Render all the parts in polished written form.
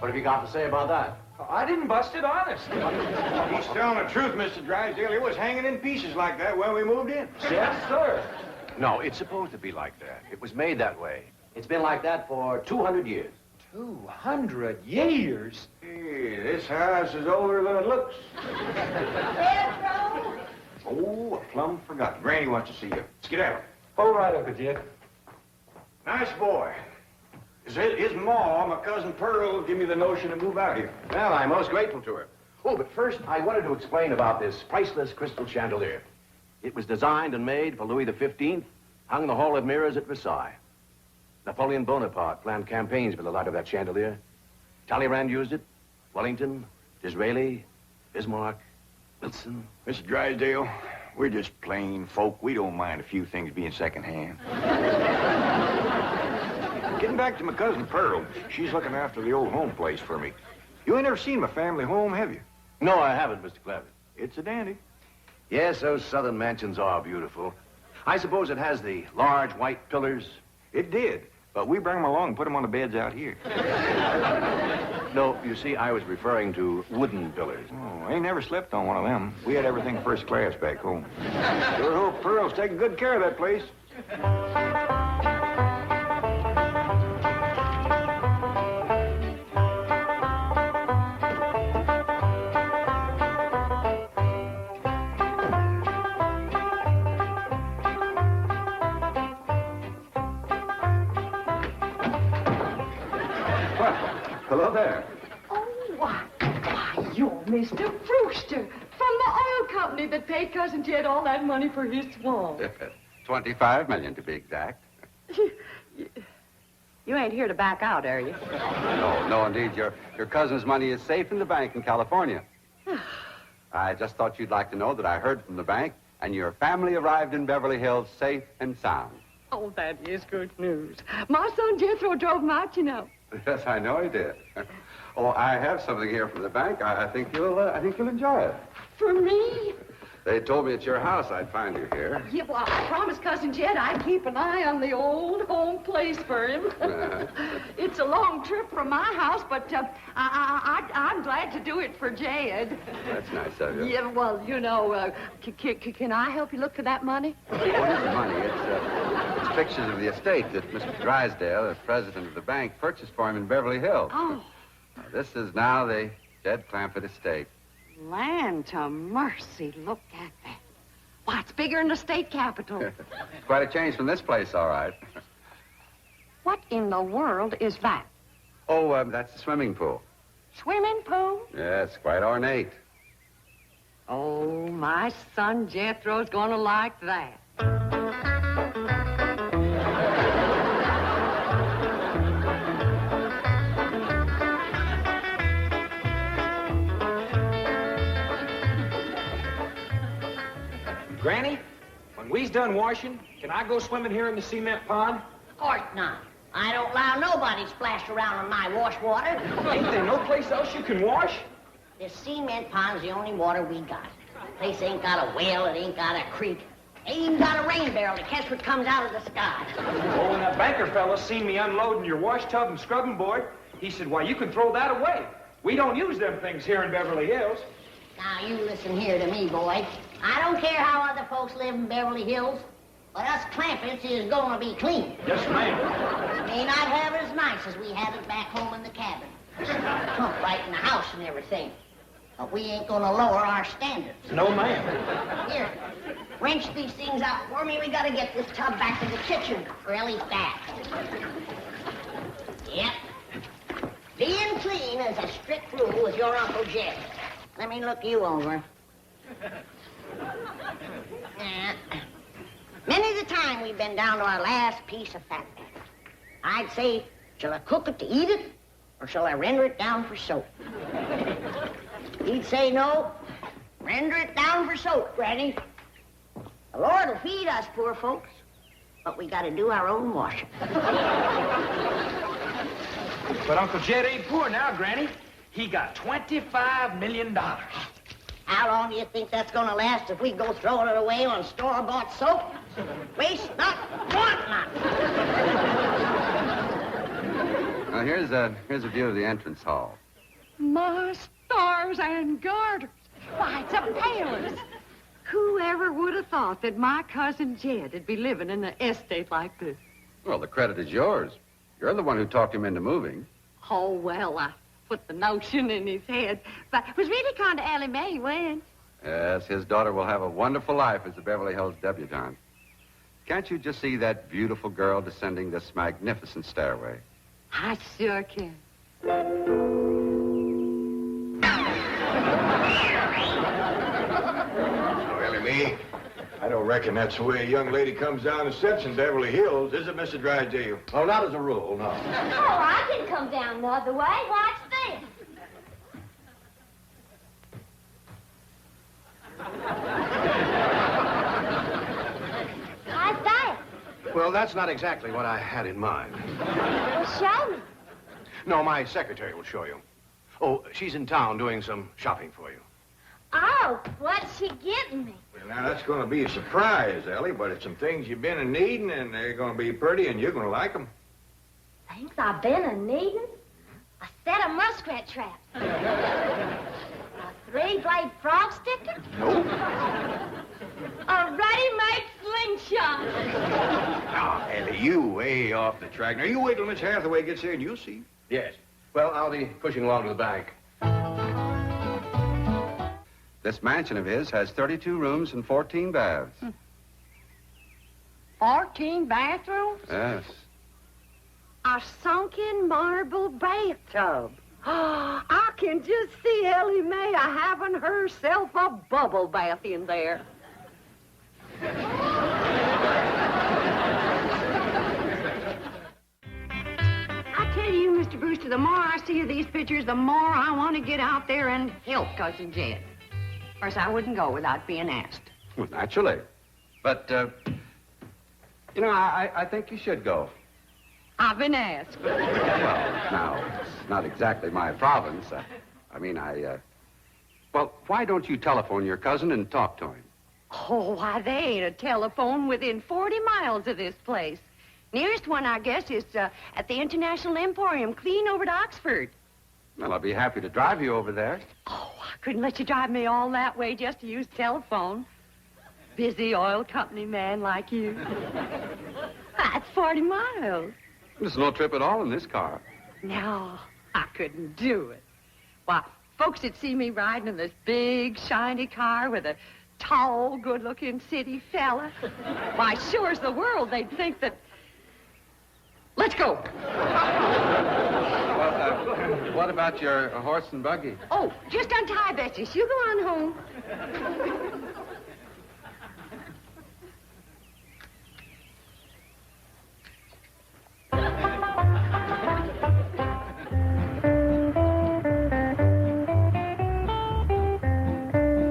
What have you got to say about that? I didn't bust it, honest. He's telling the truth, Mr. Drysdale. It was hanging in pieces like that when we moved in. Yes, sir. No, it's supposed to be like that. It was made that way. It's been like that for 200 years. 200 years? Hey, this house is older than it looks. Pedro! Oh, I plumb forgot. Granny wants to see you. Skedaddle. All right, Uncle Jed. Nice boy. His ma, my cousin Pearl, give me the notion to move out here. Well, I'm most grateful to her. Oh, but first, I wanted to explain about this priceless crystal chandelier. It was designed and made for Louis XV, hung in the Hall of Mirrors at Versailles. Napoleon Bonaparte planned campaigns with the light of that chandelier. Talleyrand used it. Wellington, Disraeli, Bismarck, Wilson. Mr. Drysdale, we're just plain folk. We don't mind a few things being secondhand. Getting back to my cousin Pearl, she's looking after the old home place for me. You ain't never seen my family home, have you? No, I haven't, Mr. Clampetts. It's a dandy. Yes, those southern mansions are beautiful. I suppose it has the large white pillars. It did, but we bring them along and put them on the beds out here. No, you see, I was referring to wooden pillars. Oh, I ain't never slept on one of them. We had everything first class back home. Sure hope Pearl's taking good care of that place. Hello there. Oh, why, you're Mr. Brewster from the oil company that paid Cousin Jed all that money for his swamp. 25 million to be exact. You ain't here to back out, are you? No, indeed. Your cousin's money is safe in the bank in California. I just thought you'd like to know that I heard from the bank, and your family arrived in Beverly Hills safe and sound. Oh, that is good news. My son Jethro drove him out, you know. Yes, I know he did. Oh, I have something here from the bank. I think you'll enjoy it. For me? They told me at your house I'd find you here. Yeah, well, I promised Cousin Jed I'd keep an eye on the old home place for him. It's a long trip from my house, but I'm glad to do it for Jed. That's nice of you. Yeah, well, you know, can I help you look for that money? What is the money? It's pictures of the estate that Mr. Drysdale, the president of the bank, purchased for him in Beverly Hills. Oh. Now, this is now the Jed Clampett estate. Land to mercy, look at that. Why, it's bigger than the state capitol. It's quite a change from this place, all right. What in the world is that? Oh, that's the swimming pool. Swimming pool? Yes, quite ornate. Oh, my son Jethro's gonna like that. Granny, when we's done washing, can I go swimming here in the cement pond? Of course not. I don't allow nobody splashed around in my wash water. Ain't there no place else you can wash? This cement pond's the only water we got. Place ain't got a well, it ain't got a creek. Ain't even got a rain barrel to catch what comes out of the sky. Oh, when that banker fella seen me unloading your wash tub and scrubbing board, he said, why, you can throw that away. We don't use them things here in Beverly Hills. Now, you listen here to me, boy. I don't care how other folks live in Beverly Hills, but us Clampetts is gonna be clean. Yes, ma'am. May not have it as nice as we had it back home in the cabin. Pump right in the house and everything. But we ain't gonna lower our standards. No, ma'am. Here, wrench these things out for me. We gotta get this tub back to the kitchen for Ellie's bath. Yep. Being clean is a strict rule with your Uncle Jed. Let me look you over. Many's the time we've been down to our last piece of fat matter. I'd say, shall I cook it to eat it, or shall I render it down for soap? He'd say no. Render it down for soap, Granny. The Lord will feed us poor folks, but we gotta do our own washing. But Uncle Jed ain't poor now, Granny. He got $25 million. How long do you think that's gonna last if we go throwing it away on store-bought soap? Waste not, want not. here's a view of the entrance hall. My stars and garters. Why, it's a palace. Whoever would have thought that my cousin Jed would be living in an estate like this? Well, the credit is yours. You're the one who talked him into moving. Oh, well, I put the notion in his head. But it was really kind of Ellie Mae when. Yes, his daughter will have a wonderful life as the Beverly Hills debutante. Can't you just see that beautiful girl descending this magnificent stairway? I sure can. Ellie Mae, I don't reckon that's the way a young lady comes down the steps in Beverly Hills, is it, Mr. Drysdale? Oh, not as a rule, no. Oh, I can come down the other way. Watch this. How's that? Well, that's not exactly what I had in mind. Well, show me. No, my secretary will show you. Oh, she's in town doing some shopping for you. Oh, what's she getting me? Well, now, that's going to be a surprise, Ellie, but it's some things you've been needing, and they're going to be pretty, and you're going to like them. Things I've been a-needing? A set of muskrat traps. A three-blade frog sticker? Nope. A ready-made slingshot. Now, Ellie, you way off the track. Now, you wait till Miss Hathaway gets here, and you'll see. Yes. Well, I'll be pushing along to the bank. This mansion of his has 32 rooms and 14 baths. 14 bathrooms? Yes. A sunken marble bathtub. I can just see Ellie Mae having herself a bubble bath in there. I tell you, Mr. Brewster, the more I see of these pictures, the more I want to get out there and help Cousin Jed. Of course, I wouldn't go without being asked. Well, naturally. But, you know, I think you should go. I've been asked. Well, now, it's not exactly my province. Well, why don't you telephone your cousin and talk to him? Oh, why, they ain't a telephone within 40 miles of this place. Nearest one, I guess, is at the International Emporium, clean over to Oxford. Well, I'll be happy to drive you over there. Oh, I couldn't let you drive me all that way just to use telephone. Busy oil company man like you. That's 40 miles. There's no trip at all in this car. No, I couldn't do it. Why, folks would see me riding in this big, shiny car with a tall, good-looking city fella. Why, sure as the world, they'd think that... Let's go. Well, what about your horse and buggy? Oh, just untie Betsy. You go on home.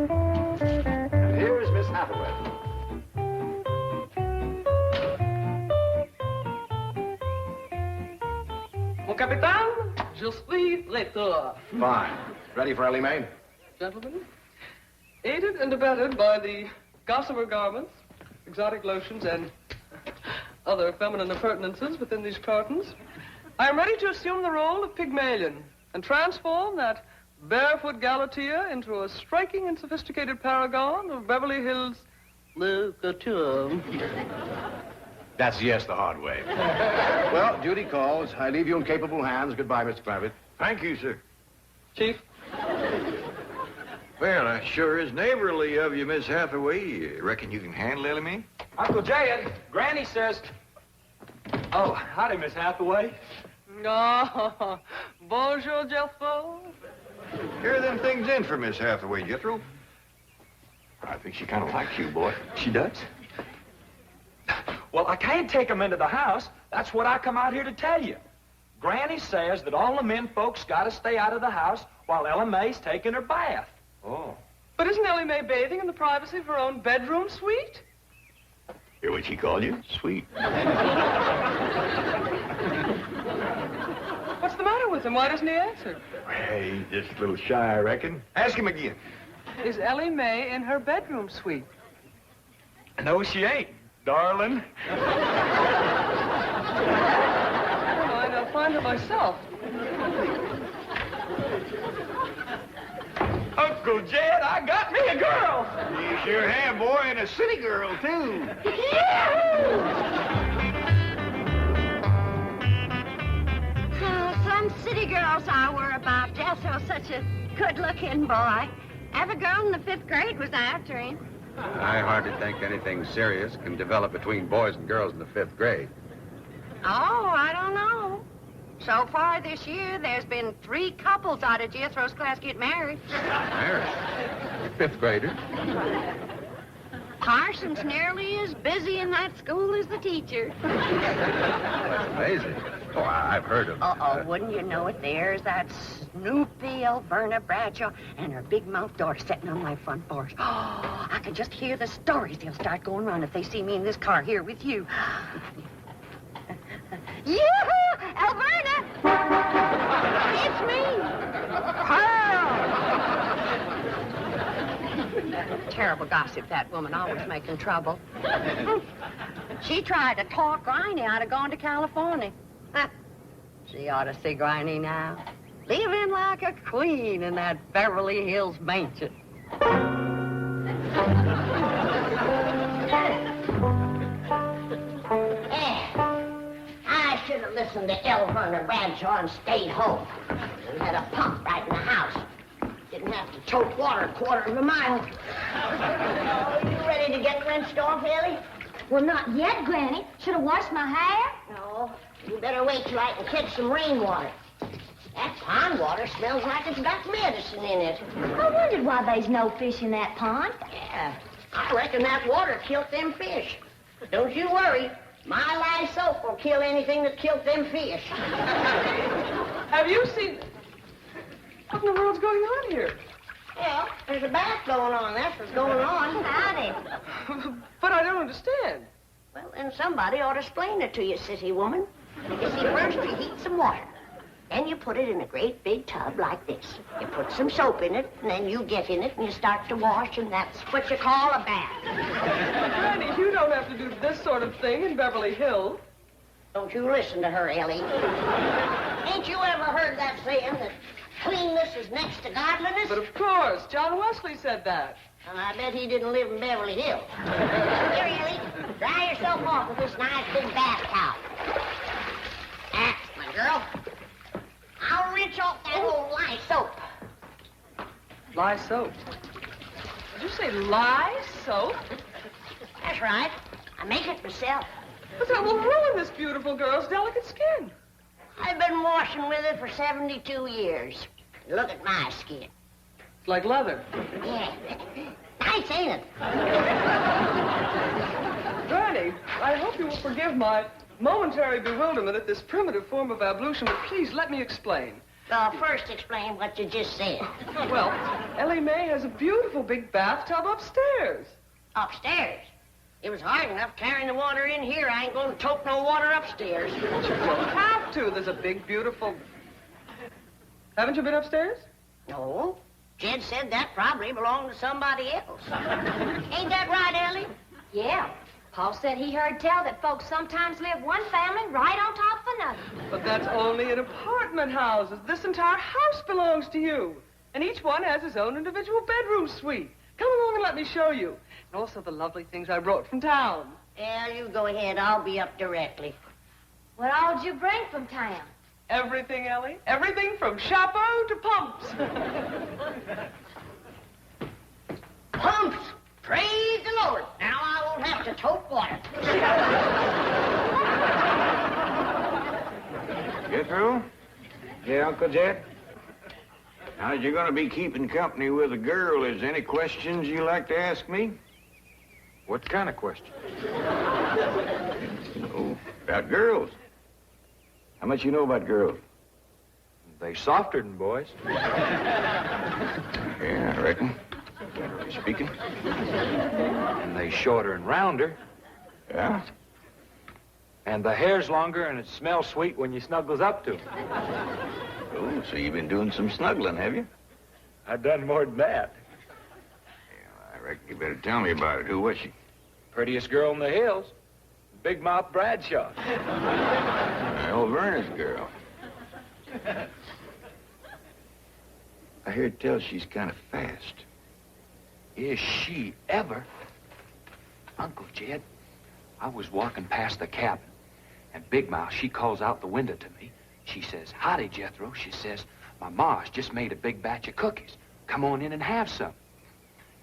And here's Miss Hathaway. Mon capitaine, je suis l'état. Fine. Ready for Ellie Mae? Gentlemen, aided and abetted by the gossamer garments, exotic lotions, and other feminine appurtenances within these cartons, I am ready to assume the role of Pygmalion and transform that barefoot Galatea into a striking and sophisticated paragon of Beverly Hills couture. That's yes the hard way. Well, duty calls. I leave you in capable hands. Goodbye, Mr. Clampetts. Thank you, sir. Chief, Well, that sure is neighborly of you, Miss Hathaway. You reckon you can handle Ellie Mae? Uncle Jed, Granny says... Oh, howdy, Miss Hathaway. oh, bonjour, Jethro. Here are them things in for Miss Hathaway, Jethro. I think she kind of likes you, boy. She does? Well, I can't take 'em into the house. That's what I come out here to tell you. Granny says that all the men folks got to stay out of the house while Ella Mae's taking her bath. Oh. But isn't Ellie Mae bathing in the privacy of her own bedroom suite? Hear what she called you? Sweet. What's the matter with him? Why doesn't he answer? Hey, just a little shy, I reckon. Ask him again. Is Ellie Mae in her bedroom suite? No, she ain't, darling. Never mind, I'll find her myself. Uncle Jed, I got me a girl. You sure have, boy, and a city girl, too. Some city girls I were about. Jesso's such a good-looking boy. Every girl in the 5th grade was after him. I hardly think anything serious can develop between boys and girls in the 5th grade. Oh, I don't know. So far this year, there's been 3 couples out of Jethro's class get married. Married? 5th grader? Parson's nearly as busy in that school as the teacher. That's amazing. Oh, I've heard of Uh-oh, wouldn't you know it? There's that Snoopy Alverna Bradshaw and her big mouth daughter sitting on my front porch. Oh, I can just hear the stories they'll start going around if they see me in this car here with you. Yoo-hoo! Alverna! It's me! Pearl! Terrible gossip, that woman, always making trouble. She tried to talk Granny out of going to California. She ought to see Granny now. Living like a queen in that Beverly Hills mansion. I should have listened to Elverna Bradshaw and stayed home. We had a pump right in the house. Didn't have to tote water a quarter of a mile. Oh, you ready to get rinsed off, Ellie? Well, not yet, Granny. Should have washed my hair. No, you better wait till I can catch some rainwater. That pond water smells like it's got medicine in it. I wondered why there's no fish in that pond. Yeah, I reckon that water killed them fish. Don't you worry. My lye soap will kill anything that killed them fish. Have you seen... What in the world's going on here? Well, there's a bath going on. That's what's going on. Howdy. But I don't understand. Well, then somebody ought to explain it to you, sissy woman. You see, first you heat some water. Then you put it in a great big tub like this. You put some soap in it, and then you get in it, and you start to wash, and that's what you call a bath. Granny, you don't have to do this sort of thing in Beverly Hills. Don't you listen to her, Ellie. Ain't you ever heard that saying that cleanness is next to godliness? But of course, John Wesley said that. And I bet he didn't live in Beverly Hills. Here, Ellie, dry yourself off with this nice big bath towel. That's my girl. I'll rinse off that old lye soap. Lye soap. Did you say lye soap? That's right. I make it myself. But that will ruin this beautiful girl's delicate skin. I've been washing with it for 72 years. Look at my skin. It's like leather. Yeah. Nice, ain't it? Granny, I hope you will forgive my momentary bewilderment at this primitive form of ablution, but please let me explain. First explain what you just said. Well, Ellie Mae has a beautiful big bathtub upstairs. Upstairs. It was hard enough carrying the water in here. I ain't going to tote no water upstairs. You don't have to. There's a big, beautiful... Haven't you been upstairs? No. Jed said that probably belonged to somebody else. Ain't that right, Ellie? Yeah. Paul said he heard tell that folks sometimes live one family right on top of another. But that's only in apartment houses. This entire house belongs to you. And each one has his own individual bedroom suite. Come along and let me show you. And also the lovely things I brought from town. Yeah, you go ahead. I'll be up directly. What all did you bring from town? Everything, Ellie. Everything from chapeau to pumps. Pumps! Praise the Lord. Now I won't have to tote water. Jethro? Yeah, Uncle Jed? Now, you're going to be keeping company with a girl. Is there any questions you like to ask me? What kind of question? Oh, about girls. How much you know about girls? They softer than boys. Yeah, I reckon. Generally speaking. And they shorter and rounder. Yeah? And the hair's longer and it smells sweet when you snuggles up to 'em. Oh, so you've been doing some snuggling, have you? I've done more than that. Yeah, I reckon you better tell me about it. Who was she? Prettiest girl in the hills. Big Mouth Bradshaw. Alverna's girl. I heard tell she's kind of fast. Is she ever? Uncle Jed, I was walking past the cabin, and Big Mouth, she calls out the window to me. She says, "Howdy, Jethro." She says, "My ma's just made a big batch of cookies. Come on in and have some."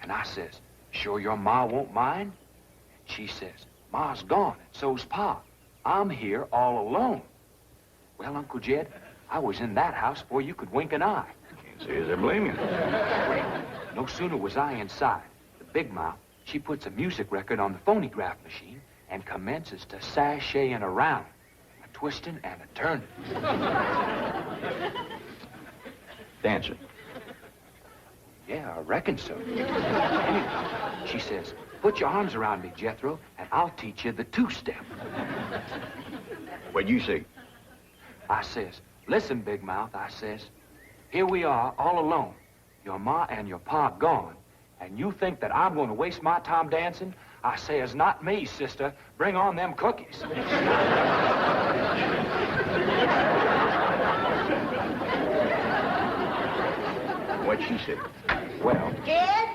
And I says, "Sure your ma won't mind?" She says, "Ma's gone, and so's Pa. I'm here all alone." Well, Uncle Jed, I was in that house before you could wink an eye. Can't say as I blame you. Well, no sooner was I inside, the Big Mouth, she puts a music record on the phonograph machine and commences to sashaying around, a twisting and a turning. Dancing. Yeah, I reckon so. Anyway, she says, "Put your arms around me, Jethro, and I'll teach you the two-step." What'd you say? I says, "Listen, Big Mouth," I says, "here we are all alone. Your ma and your pa gone, and you think that I'm going to waste my time dancing?" I says, "Not me, sister. Bring on them cookies." What'd she say? Well, Jed,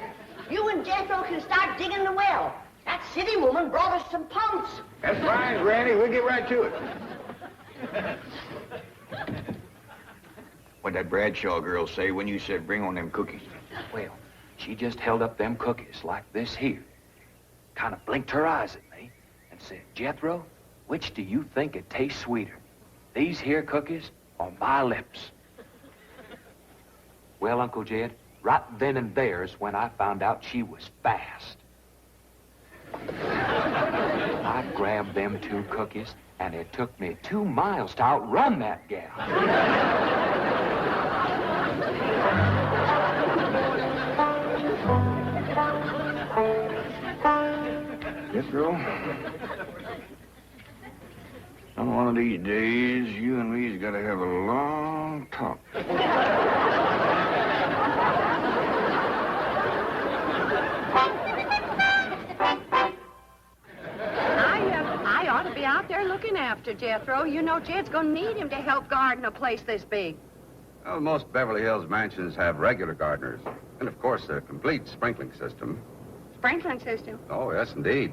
you and Jethro can start digging the well. That city woman brought us some pumps. That's fine, Granny. We'll get right to it. What'd that Bradshaw girl say when you said bring on them cookies? well, she just held up them cookies like this here, kind of blinked her eyes at me, and said, "Jethro, which do you think it tastes sweeter, these here cookies or my lips?" Well, Uncle Jed, right then and there's when I found out she was fast. I grabbed them 2 cookies, and it took me 2 miles to outrun that gal. Jethro, on one of these days, you and me's got to have a long talk. I ought to be out there looking after Jethro. You know Jed's going to need him to help garden a place this big. Well, most Beverly Hills mansions have regular gardeners. And, of course, a complete sprinkling system. Sprinkling system. Oh, yes, indeed.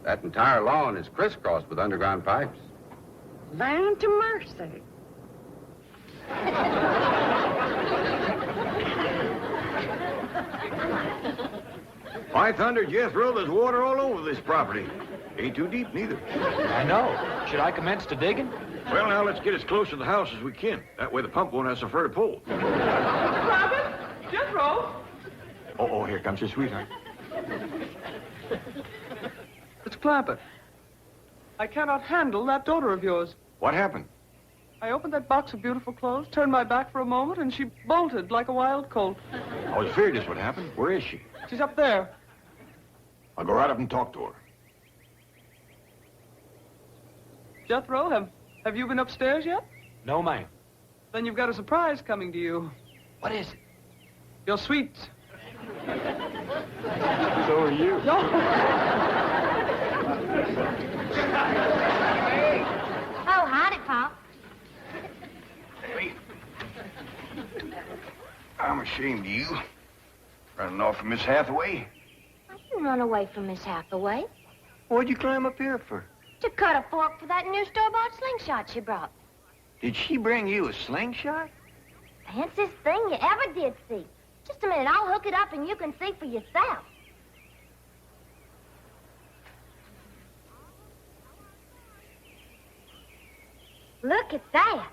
That entire lawn is crisscrossed with underground pipes. Land to mercy. By thunder, Jethro, there's water all over this property. Ain't too deep, neither. I know. Should I commence to digging? Well, now, let's get as close to the house as we can. That way the pump won't have so far to pull. Clampetts? Jethro? Oh, here comes your sweetheart. It's Clampett. I cannot handle that daughter of yours. What happened? I opened that box of beautiful clothes, turned my back for a moment, and she bolted like a wild colt. I was afraid this would happen. Where is she? She's up there. I'll go right up and talk to her. Jethro, have you been upstairs yet? No, ma'am. Then you've got a surprise coming to you. What is it? Your sweets. So are you. No. Oh, howdy, Pop. Hey. I'm ashamed of you. Running off from Miss Hathaway. I didn't run away from Miss Hathaway. What'd you climb up here for? To cut a fork for that new store-bought slingshot she brought. Did she bring you a slingshot? Fanciest thing you ever did see. Just a minute, I'll hook it up and you can see for yourself. Look at that.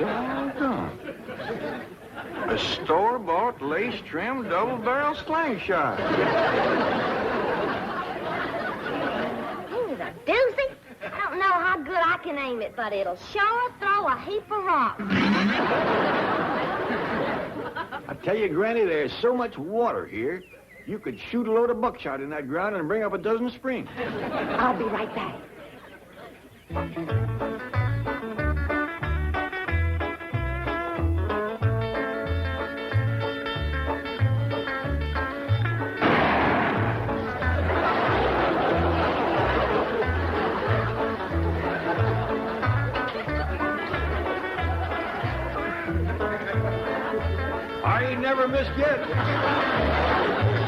Doggone. A store-bought, lace-trimmed, double-barrel slingshot. Ain't it a doozy? I don't know how good I can aim it, but it'll sure throw a heap of rocks. I tell you, Granny, there's so much water here, you could shoot a load of buckshot in that ground and bring up a dozen springs. I'll be right back. I ain't never missed yet.